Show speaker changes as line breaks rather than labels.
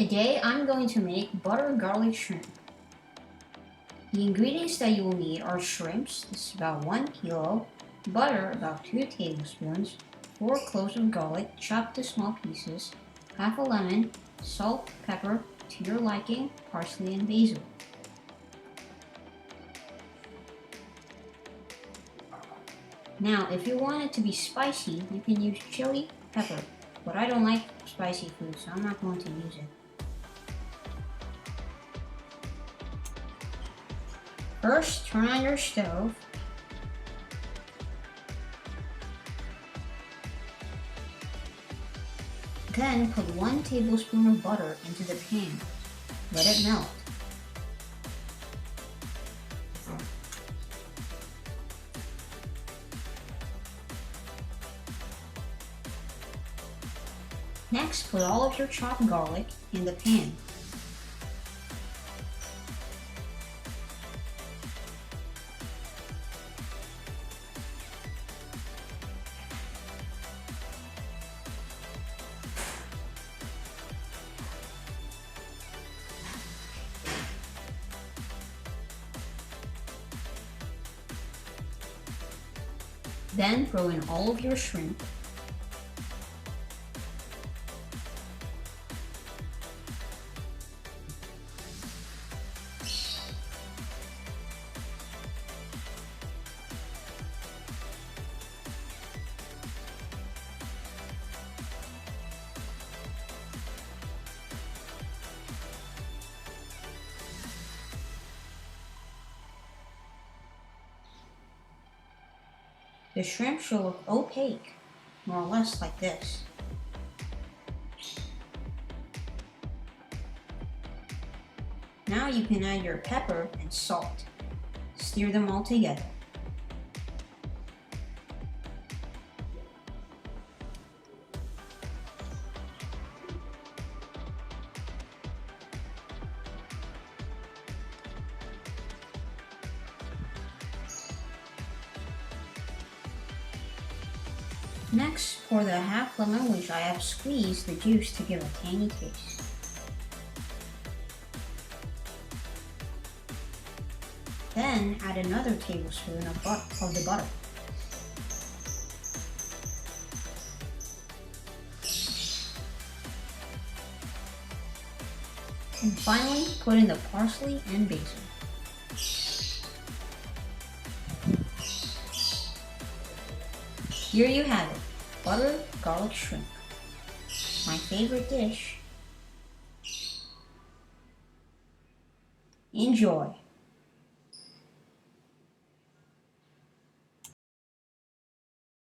Today I'm going to make butter garlic shrimp. The ingredients that you will need are shrimps, this is about 1 kilo, butter, about 2 tablespoons, 4 cloves of garlic, chopped to small pieces, half a lemon, salt, pepper, to your liking, parsley, and basil. Now, if you want it to be spicy, you can use chili pepper, but I don't like spicy food, so I'm not going to use it. First, turn on your stove. Then put 1 tablespoon of butter into the pan. Let it melt. Next, put all of your chopped garlic in the pan. Then throw in all of your shrimp. The shrimp should look opaque, more or less like this. Now you can add your pepper and salt. Stir them all together. Next, pour the half lemon, which I have squeezed the juice to give a tangy taste. Then add another tablespoon of the butter. And finally, put in the parsley and basil. Here you have it, butter garlic shrimp. My favorite dish. Enjoy.